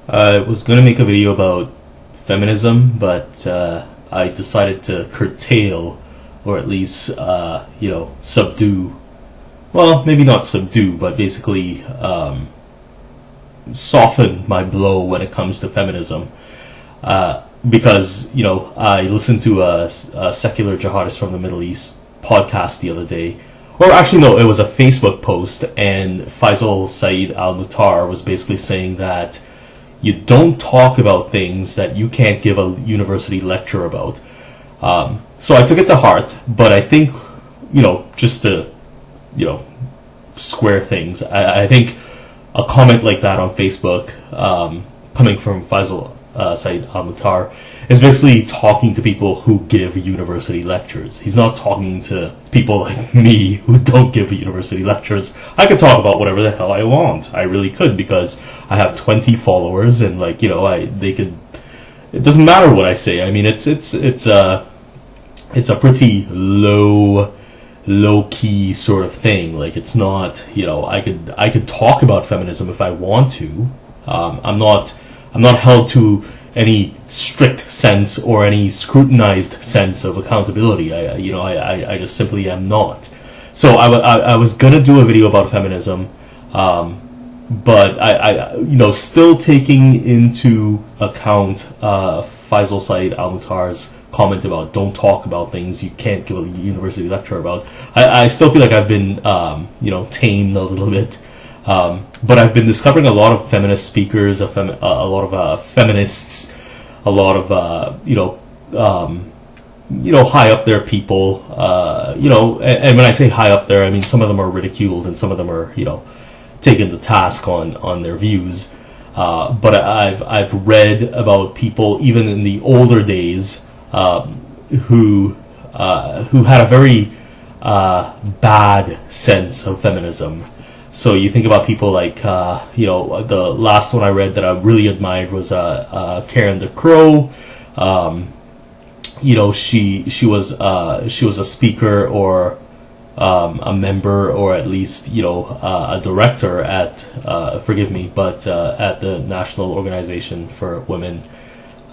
I was going to make a video about feminism, but I decided to curtail, or at least, subdue. Well, maybe not subdue, but basically soften my blow when it comes to feminism. Because, I listened to a secular jihadist from the Middle East podcast the other day. Or actually, no, it was a Facebook post, and Faisal Saeed Al-Mutar was basically saying that you don't talk about things that you can't give a university lecture about. So I took it to heart, but I think, just to, square things, I think a comment like that on Facebook, coming from Faisal Saeed Al-Mutar, is basically talking to people who give university lectures. He's not talking to people like me who don't give university lectures. I could talk about whatever the hell I want. I really could, because I have 20 followers, and they could. It doesn't matter what I say. I mean, it's a pretty low key sort of thing. Like, it's not, I could talk about feminism if I want to. I'm not held to any strict sense or any scrutinized sense of accountability. I just simply am not. So I was gonna do a video about feminism, but I still taking into account Faisal Saeed Al-Mutar's comment about don't talk about things you can't give a university lecture about. I still feel like I've been tamed a little bit. But I've been discovering a lot of feminist speakers, a lot of feminists, a lot of high up there people. And when I say high up there, I mean some of them are ridiculed and some of them are taken to task on their views. But I've read about people even in the older days who had a very bad sense of feminism. So you think about people like, the last one I read that I really admired was Karen DeCrow. She was a speaker or a member, or at least a director at at the National Organization for Women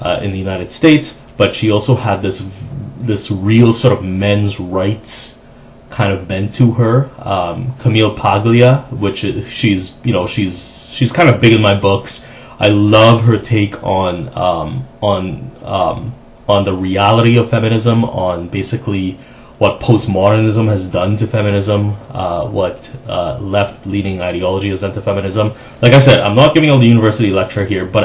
in the United States. But she also had this real sort of men's rights kind of bent to her. Camille Paglia, which she's kind of big in my books. I love her take on the reality of feminism, on basically what postmodernism has done to feminism, what left-leaning ideology has done to feminism. Like I said, I'm not giving a university lecture here, but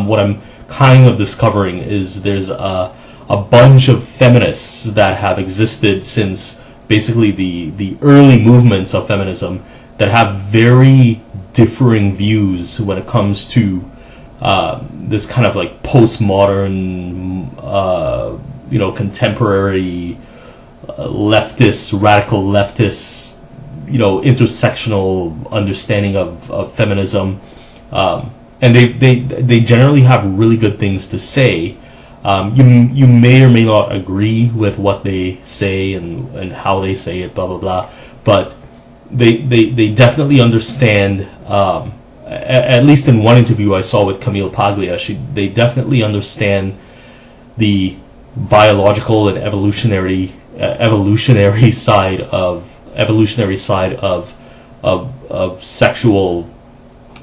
what I'm kind of discovering is there's a bunch of feminists that have existed since basically the early movements of feminism that have very differing views when it comes to this kind of like postmodern, contemporary radical leftist, intersectional understanding of feminism, and they generally have really good things to say. You may or may not agree with what they say and how they say it, blah blah blah, but they definitely understand. At least in one interview I saw with Camille Paglia, they definitely understand the biological and evolutionary side of sexual,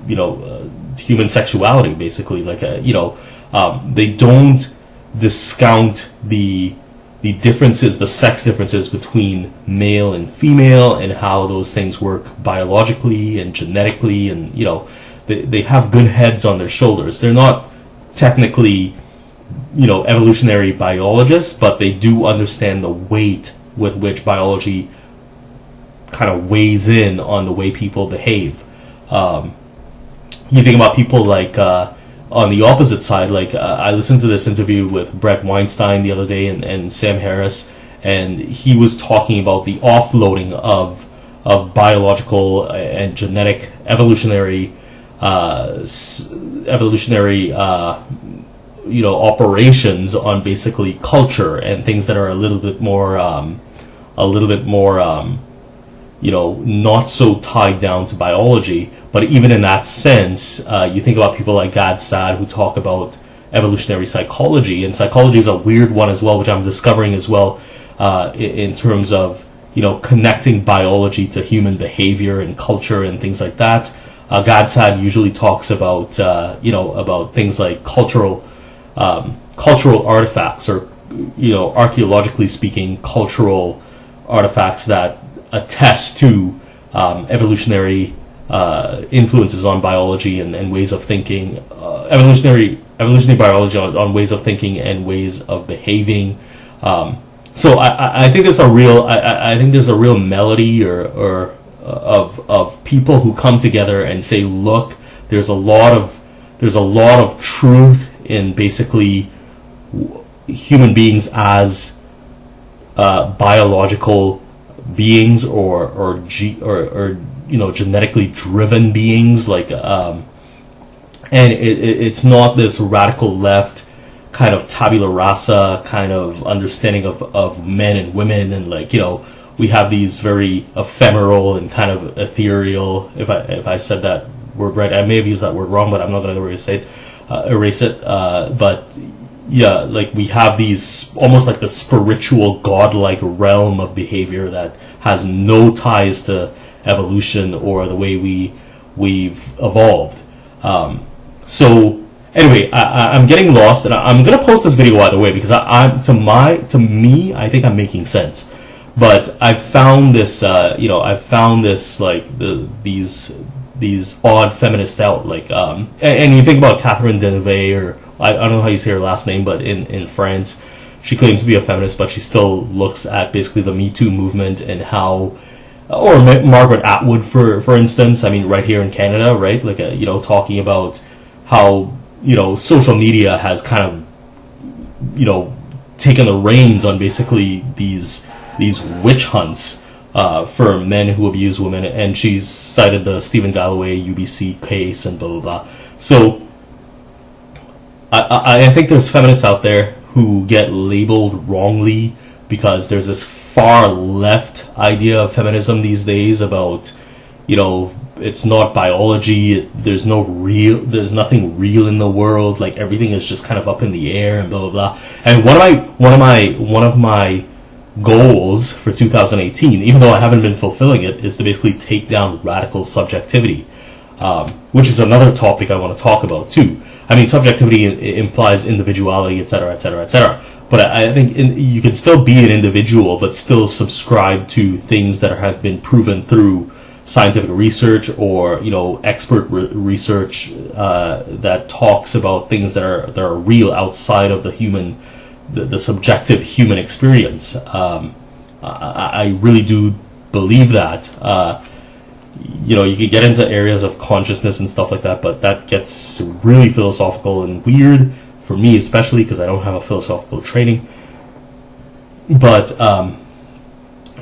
human sexuality, basically. They don't discount the differences, the sex differences between male and female, and how those things work biologically and genetically, and they have good heads on their shoulders. They're not technically evolutionary biologists, but they do understand the weight with which biology kind of weighs in on the way people behave. You think about people like on the opposite side, I listened to this interview with Brett Weinstein the other day and Sam Harris, and he was talking about the offloading of biological and genetic evolutionary operations on basically culture and things that are a little bit more not so tied down to biology. But even in that sense, you think about people like Gad Saad who talk about evolutionary psychology, and psychology is a weird one as well, which I'm discovering as well, in terms of, connecting biology to human behavior and culture and things like that. Gad Saad usually talks about, about things like cultural artifacts, or, archaeologically speaking, cultural artifacts that attest to evolutionary influences on biology and ways of thinking, evolutionary biology on ways of thinking and ways of behaving. So I think there's a real I think there's a real melody or of people who come together and say, look, there's a lot of truth in basically human beings as biological beings or genetically driven beings, like and it's not this radical left kind of tabula rasa kind of understanding of men and women, and we have these very ephemeral and kind of ethereal, if I said that word right, I may have used that word wrong, but I'm not going to erase it, but yeah, we have these almost like the spiritual godlike realm of behavior that has no ties to evolution or the way we've evolved. So anyway, I'm getting lost, and I'm gonna post this video either way because to me I think I'm making sense. But I found this, these odd feminists out, and you think about Catherine Deneuve, or I don't know how you say her last name, but in France, she claims to be a feminist, but she still looks at basically the Me Too movement and how, or Margaret Atwood, for instance, I mean, right here in Canada, right, talking about how, social media has kind of, taken the reins on basically these witch hunts for men who abuse women, and she's cited the Stephen Galloway UBC case and blah blah blah. So I think there's feminists out there who get labeled wrongly because there's this far left idea of feminism these days about, it's not biology, there's nothing real in the world, everything is just kind of up in the air and blah blah blah. And one of my goals for 2018, even though I haven't been fulfilling it, is to basically take down radical subjectivity, which is another topic I want to talk about too. I mean, subjectivity implies individuality, etc., etc., etc. But I think you can still be an individual, but still subscribe to things that have been proven through scientific research or expert research that talks about things that are real outside of the subjective human experience. I really do believe that. You could get into areas of consciousness and stuff like that, but that gets really philosophical and weird for me, especially because I don't have a philosophical training. But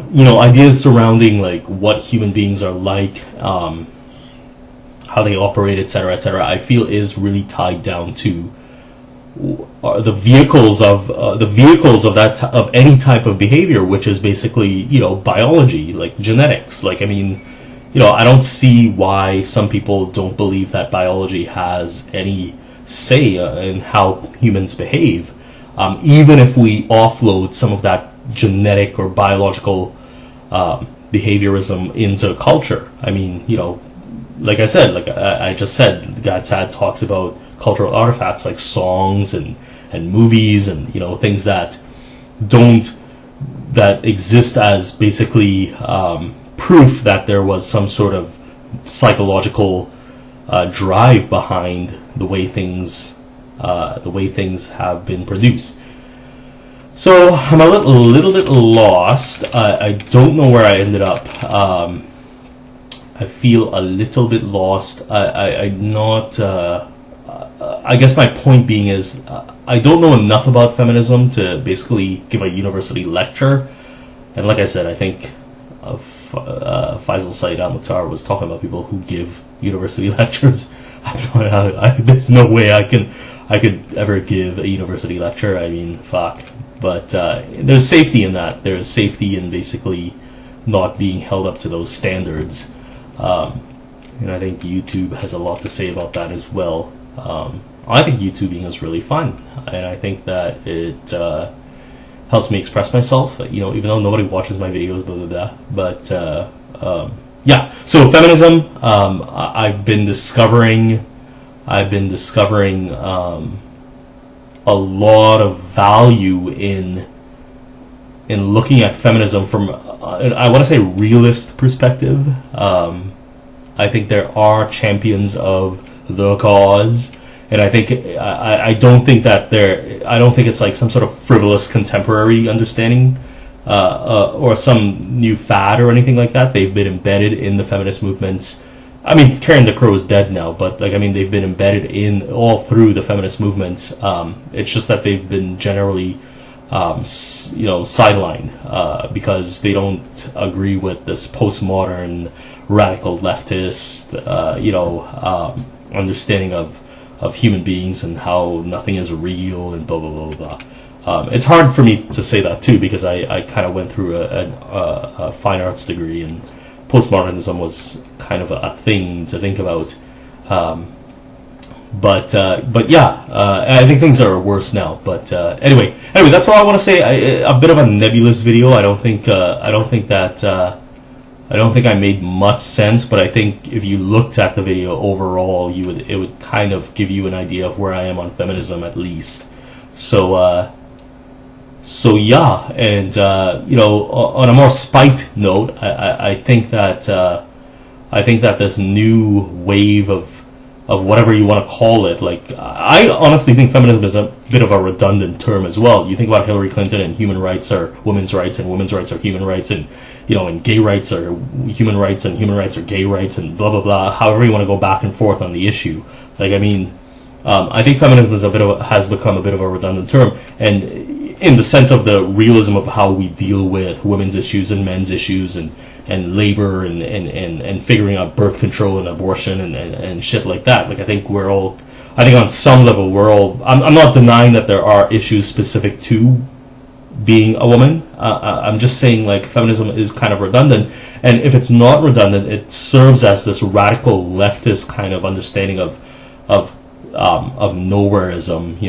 ideas surrounding what human beings are like, how they operate, etc., etc., I feel is really tied down to the vehicles of of any type of behavior, which is basically biology, genetics. I don't see why some people don't believe that biology has any say in how humans behave, even if we offload some of that genetic or biological behaviorism into culture. I mean, like I said, I just said, Gad Saad talks about cultural artifacts like songs and movies and things that exist as basically proof that there was some sort of psychological drive behind the way things have been produced. So I'm a little bit lost. I don't know where I ended up. I feel a little bit lost. I'm not. I guess my point being is I don't know enough about feminism to basically give a university lecture. And like I said, I think Faisal Said Al-Mukhtar was talking about people who give university lectures. There's no way I could ever give a university lecture. I mean, fuck. But there's safety in that. There's safety in basically not being held up to those standards. And I think YouTube has a lot to say about that as well. I think YouTubing is really fun, and I think that it helps me express myself. Even though nobody watches my videos, blah blah blah. But yeah. So feminism, I've been discovering a lot of value in looking at feminism from I want to say realist perspective. I think there are champions of the cause, and I think I don't think it's like some sort of frivolous contemporary understanding or some new fad or anything like that. They've been embedded in the feminist movements. I mean, Karen the Crow is dead now, but they've been embedded in all through the feminist movements. It's just that they've been generally sidelined because they don't agree with this postmodern radical leftist understanding of human beings and how nothing is real and blah blah blah blah. It's hard for me to say that too, because I kind of went through a fine arts degree, and postmodernism was kind of a thing to think about. But yeah, I think things are worse now. But anyway, that's all I want to say. A bit of a nebulous video. I don't think I made much sense, but I think if you looked at the video overall, it would kind of give you an idea of where I am on feminism, at least. So yeah, and on a more spiked note, I think that this new wave of whatever you want to call it, I honestly think feminism is a bit of a redundant term as well. You think about Hillary Clinton, and human rights are women's rights, and women's rights are human rights, and and gay rights are human rights, and human rights are gay rights, and blah blah blah. However you want to go back and forth on the issue, I think feminism has become a bit of a redundant term, and in the sense of the realism of how we deal with women's issues and men's issues and labor and figuring out birth control and abortion and shit like that. I think on some level I'm not denying that there are issues specific to being a woman. I'm just saying feminism is kind of redundant, and if it's not redundant, it serves as this radical leftist kind of understanding of nowhereism,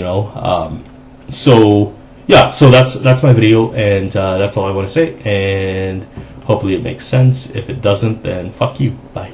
So yeah, so that's my video, and that's all I want to say, and hopefully it makes sense. If it doesn't, then fuck you. Bye.